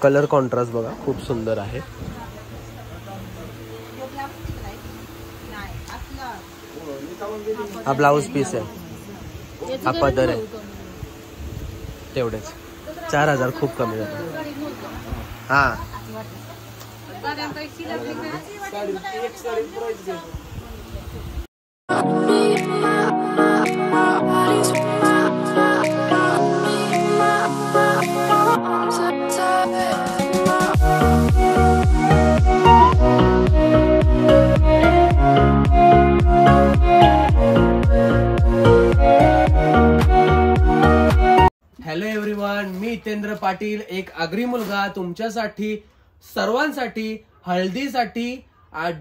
Colour contrast बघा खूप सुंदर आहे। हा ब्लाउज पीस आहे, हा पदर आहे, तेवढेच 4000 खूप कमी झालं। हा हॅलो एव्हरीवन, मी हितेंद्र पाटील, एक आगरी मुलगा तुमच्यासाठी सर्वांसाठी हळदीसाठी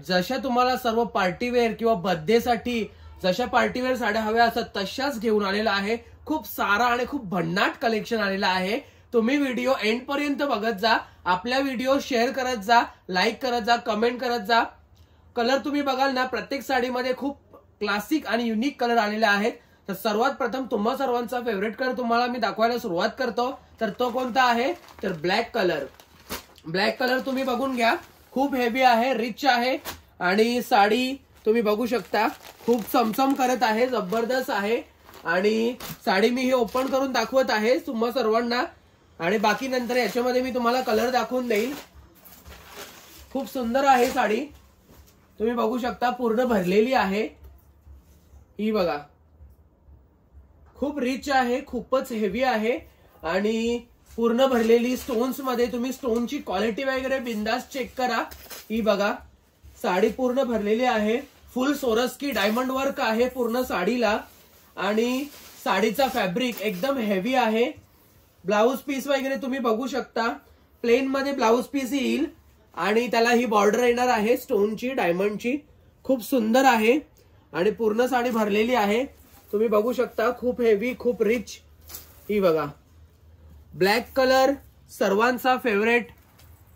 जशा तुम्हाला सर्व पार्टीवेअर किंवा बर्थडेसाठी जशा पार्टीवेअर साड्या हव्या असतात तशाच घेऊन आलेला आहे। खूप सारा आणि खूप भन्नाट कलेक्शन आलेला आहे। तुम्ही व्हिडिओ एंड पर्यंत बघत जा, आपल्या व्हिडिओ शेअर करत जा, लाईक करत जा, कमेंट करत जा। कलर तुम्ही बघाल ना, प्रत्येक साडीमध्ये खूप क्लासिक आणि युनिक कलर आलेले आहेत। तर सर्वात प्रथम तुम्हा सर्वांचा फेवरेट कलर तुम्हाला मी दाखवायला सुरुवात करतो। तर तो कोणता आहे तर ब्लॅक कलर। ब्लॅक कलर तुम्ही बघून घ्या, खूप हेवी आहे, रिच आहे आणि साडी तुम्ही बघू शकता खूप चमचम करत आहे, जबरदस्त आहे। आणि साडी मी ही ओपन करून दाखवत आहे तुम्हा सर्वांना आणि बाकी नंतर याच्यामध्ये मी तुम्हाला कलर दाखवून देईल। खूप सुंदर आहे साडी, तुम्ही बघू शकता पूर्ण भरलेली आहे। ही बघा खूप रिच आहे, खूपच हेवी आहे आणि पूर्ण भरलेली स्टोन्स मध्ये। तुम्ही स्टोनची क्वालिटी वगैरे बिंदास चेक करा। ही बघा साडी पूर्ण भरलेली आहे, फुल सोरस्की डायमंड वर्क आहे पूर्ण साडीला आणि साडीचा फॅब्रिक एकदम हेवी आहे। ब्लाउज पीस वगैरे तुम्ही बघू शकता, प्लेन मध्ये ब्लाउज पीस येईल आणि त्याला ही बॉर्डर येणार आहे स्टोनची डायमंडची। खूप सुंदर आहे आणि पूर्ण साडी भरलेली आहे, तुम्ही बघू शकता खूप हेवी, खूप रिच। ही बघा ब्लॅक कलर सर्वांचा फेवरेट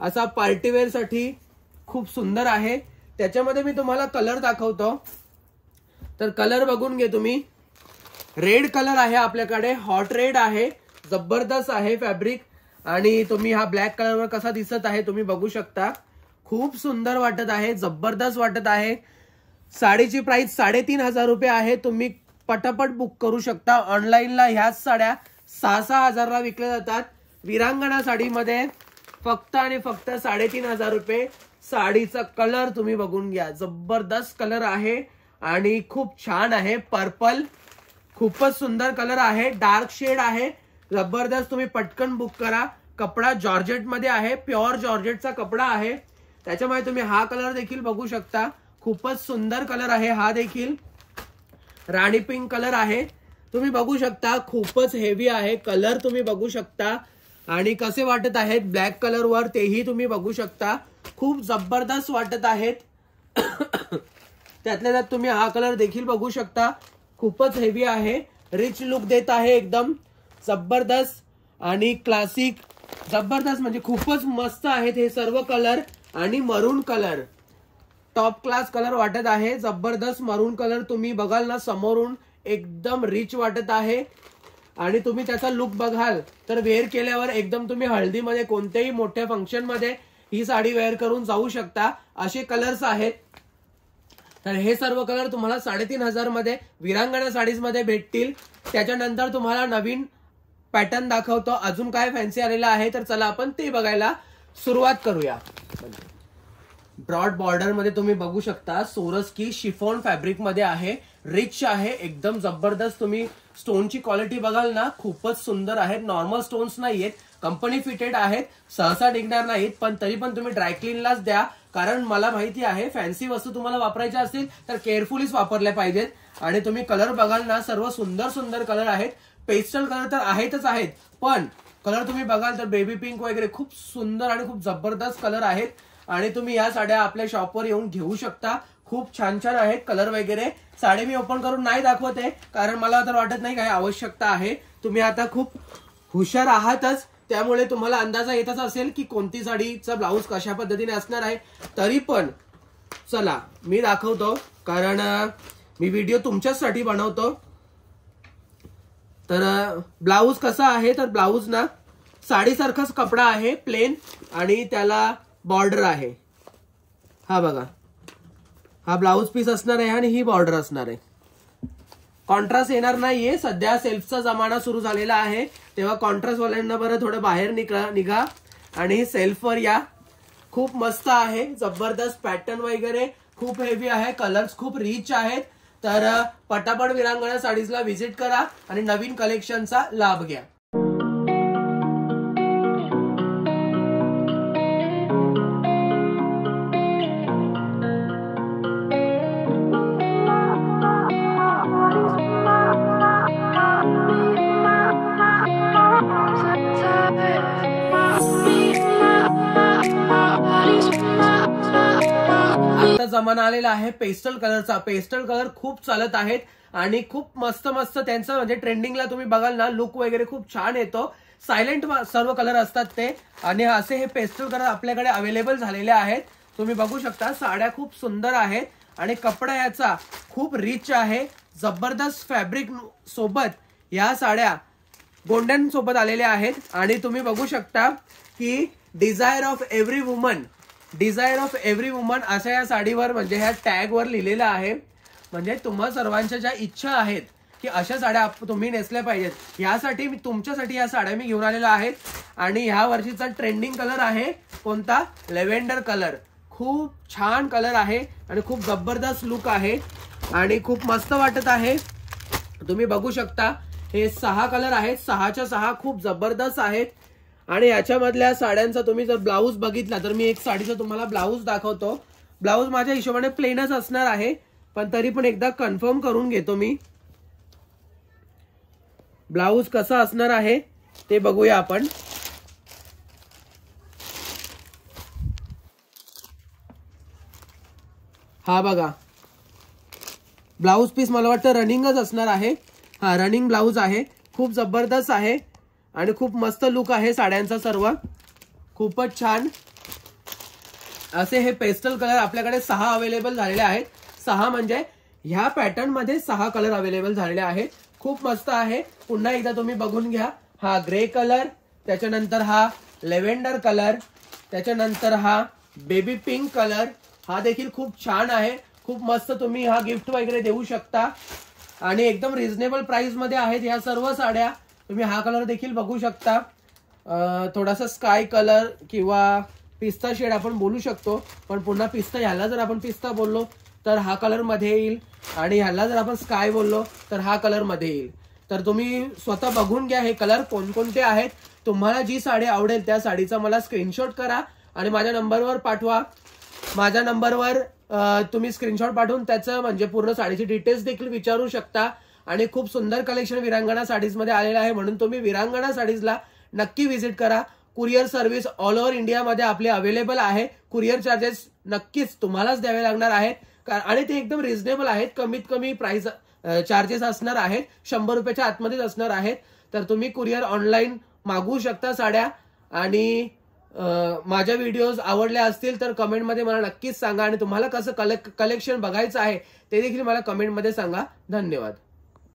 असा पार्टीवेअर साठी खूप सुंदर आहे। त्याच्यामध्ये मी तुम्हाला कलर दाखवतो, तर कलर बघून घे तुम्ही। रेड कलर आहे आपल्याकडे, हॉट रेड आहे, जबरदस्त आहे फॅब्रिक आणि तुम्ही हा ब्लॅक कलरवर कसा दिसत आहे तुम्ही बघू शकता, खूप सुंदर वाटत आहे, जबरदस्त वाटत आहे। साडीची प्राइस 3500 रुपये आहे, तुम्ही पटापट बुक करू शकता। ऑनलाईनला ह्याच साड्या 6-6 हजारला विकल्या जातात। विरांगणा साडीमध्ये फक्त आणि फक्त 3500 रुपये। साडीचा कलर तुम्ही बघून घ्या, जबरदस्त कलर आहे आणि खूप छान आहे, पर्पल खूपच सुंदर कलर आहे, डार्क शेड आहे, जबरदस्त। तुम्ही पटकन बुक करा। कपडा जॉर्जेट मध्ये आहे, प्युअर जॉर्जेटचा कपडा आहे। त्याच्यामुळे तुम्ही हा कलर देखील बघू शकता, खूपच सुंदर कलर आहे हा देखील, राणी पिंक कलर आहे, तुम्ही बघू शकता खूपच हेवी आहे कलर, तुम्ही बघू शकता आणि कसे वाटत आहेत ब्लॅक कलर वर तेही तुम्ही बघू शकता, खूप जबरदस्त वाटत आहेत। त्यातल्या त्यात तुम्ही हा कलर देखील बघू शकता, खूपच हेवी आहे, रिच लुक देत आहे, एकदम जबरदस्त आणि क्लासिक, जबरदस्त म्हणजे खूपच मस्त आहेत हे सर्व कलर। आणि मरून कलर टॉप क्लास कलर वाटत आहे, जबरदस्त मरून कलर तुम्ही बघाल ना समोरून एकदम रिच वाटत आहे आणि तुम्ही त्याचा लुक बघाल तर वेअर केल्यावर एकदम तुम्ही हळदीमध्ये कोणत्याही मोठ्या फंक्शन मध्ये ही साडी वेअर करून जाऊ शकता, असे कलर्स आहेत। तर हे सर्व कलर तुम्हाला 3500 मध्ये विरांगणा साडीज मध्ये भेटतील। त्याच्यानंतर तुम्हाला नवीन पॅटर्न दाखवतो, अजून काय फॅन्सी आलेला आहे तर चला आपण ते बघायला सुरुवात करूया। ब्रॉड बॉर्डर मध्ये तुम्ही बघू शकता, सोरस्की शिफॉन फॅब्रिक मध्ये आहे, रिच आहे, एकदम जबरदस्त। तुम्ही स्टोनची क्वालिटी बघाल ना खूपच सुंदर आहे, नॉर्मल स्टोन्स नाहीयेत, कंपनी फिटेड आहेत, सहसा निघणार नाहीत, पण तरी पण तुम्ही ड्रायक्लीनलाच द्या, कारण मला माहिती आहे फॅन्सी वस्तू तुम्हाला वापरायच्या असतील तर केअरफुलीच वापरल्या पाहिजेत। आणि तुम्ही कलर बघाल ना सर्व सुंदर सुंदर कलर आहेत, पेस्टल कलर तर आहेतच आहेत, पण कलर तुम्ही बघाल तर बेबी पिंक वगैरे खूप सुंदर आणि खूप जबरदस्त कलर आहेत आणि तुम्ही या साड्या आपल्या शॉपवर येऊन घेऊ शकता। खूप छान छान आहेत कलर वगैरे। साडी मी ओपन करून नाही दाखवत आहे कारण मला तर वाटत नाही काही आवश्यकता आहे, तुम्ही आता खूप हुशार आहातच, त्यामुळे तुम्हाला अंदाजा येतच असेल की कोणती साडीचा ब्लाउज कशा पद्धतीने असणार आहे। तरी पण चला मी दाखवतो, कारण मी व्हिडिओ तुमच्यासाठी बनवतो। तर ब्लाऊज कसा आहे, तर ब्लाऊज ना साडीसारखाच कपडा आहे, प्लेन, आणि त्याला बॉर्डर आहे. हा बघा, हा ब्लाऊज पीस असणार आहे आणि ही बॉर्डर असणार आहे. कॉन्ट्रास्ट येणार नाहीये. सध्या सेल्फचा जमाना सुरू झालेला आहे, तेव्हा कॉन्ट्रास्ट वाल्यांना बरं थोडं बाहेर निघा आणि सेल्फवर या. खूप मस्त आहे, जबरदस्त पॅटर्न वगैरे खूप हेवी आहे, कलर्स खूप रिच आहेत. तर पटापट विरांगणा साडीजला व्हिजिट करा आणि नवीन कलेक्शनचा लाभ घ्या. आता जमाना आलेला आहे पेस्टल कलरचा. पेस्टल कलर खूप चालत आहेत आणि खूप मस्त मस्त त्यांचं म्हणजे ट्रेंडिंगला तुम्ही बघाल ना, लुक वगैरे खूप छान येतो. सायलेंट सर्व कलर असतात ते, आणि असे हे पेस्टल कलर आपल्याकडे अवेलेबल झालेले आहेत. तुम्ही बघू शकता, साड्या खूप सुंदर आहेत आणि कपडा याचा खूप रिच आहे. जबरदस्त फॅब्रिक सोबत या साड्या गोंड्यान सोबत आलेल्या आहेत. आणि तुम्ही बघू शकता की desire of every woman, desire of every woman अशा या साडीवर म्हणजे ह्या टॅगवर लिहिलेलं आहे. म्हणजे तुम्हा सर्वांच्या ज्या इच्छा आहेत की अशा साड्या तुम्ही नेसल्या पाहिजेत, यासाठी मी तुमच्यासाठी या साड्या मी घेऊन आलेल्या आहेत. आणि ह्या वर्षीचा ट्रेंडिंग कलर आहे कोणता, लेव्हेंडर कलर. खूप छान कलर आहे आणि खूप जबरदस्त लुक आहे आणि खूप मस्त वाटत आहे. तुम्ही बघू शकता, हे 6 कलर आहेत, 6च्या 6 खूप जबरदस्त आहेत. आणि याच्यामधल्या साड्यांचा तुम्ही जर ब्लाऊज बघितला तर मी एक साडीचा तुम्हाला ब्लाऊज दाखवतो. ब्लाऊज माझ्या हिशोबाने प्लेनच असणार आहे, पण तरी पण एकदा कन्फर्म करून घेतो मी. ब्लाऊज कसा असणार आहे ते बघूया आपण. हा बघा, ब्लाऊज पीस मला वाटतं रनिंगच असणार आहे. हा रनिंग ब्लाऊज आहे, खूप जबरदस्त आहे आणि खूप मस्त लुक आहे साड्यांचा सर्व. खूपच छान असे हे पेस्टल कलर आपल्याकडे 6 अवेलेबल झालेले आहेत. 6 म्हणजे ह्या पॅटर्न मध्ये 6 कलर अवेलेबल झालेले आहेत. खूप मस्त आहे. पुन्हा एकदा तुम्ही बघून घ्या. हा ग्रे कलर, त्याच्यानंतर हा लेव्हेंडर कलर, त्याच्यानंतर हा बेबी पिंक कलर. हा देखील खूप छान आहे, खूप मस्त. तुम्ही हा गिफ्ट वगैरे देऊ शकता आणि एकदम रिझनेबल प्राइस मध्ये आहेत ह्या सर्व साड्या. तुम्ही हा कलर देखील बघू शकता, थोडासा स्काय कलर किंवा पिस्ता शेड आपण बोलू शकतो, पण पुन्हा पिस्ता, ह्याला जर आपण पिस्ता बोललो तर हा कलर मध्ये येईल आणि ह्याला जर आपण स्काय बोललो तर हा कलर मध्ये येईल. तर तुम्ही स्वतः बघून घ्या हे कलर कोणकोणते आहेत. तुम्हाला जी साडी आवडेल त्या साडीचा मला स्क्रीनशॉट करा आणि माझ्या नंबरवर पाठवा. माझ्या नंबरवर तुम्ही स्क्रीनशॉट पाठवून त्याचं म्हणजे पूर्ण साडीची डिटेल्स देखील विचारू शकता. आणि खूप सुंदर कलेक्शन विरांगणा साडीज मध्ये आलेलं आहे, म्हणून तुम्ही विरांगणा साडीजला नक्की व्हिजिट करा. कुरिअर सर्व्हिस ऑल ओव्हर इंडियामध्ये आपले अवेलेबल आहे. कुरिअर चार्जेस नक्कीच तुम्हालाच द्यावे लागणार आहेत आणि ते एकदम रिझनेबल आहेत. कमीत कमी प्राइस चार्जेस असणार आहेत, 100 रुपयाच्या आतमध्येच असणार आहेत. तर तुम्ही कुरिअर ऑनलाईन मागवू शकता साड्या. आणि माझ्या व्हिडिओज आवडल्या असतील तर कमेंटमध्ये मला नक्कीच सांगा आणि तुम्हाला कसं कलेक्शन बघायचं आहे ते देखील मला कमेंटमध्ये सांगा. धन्यवाद.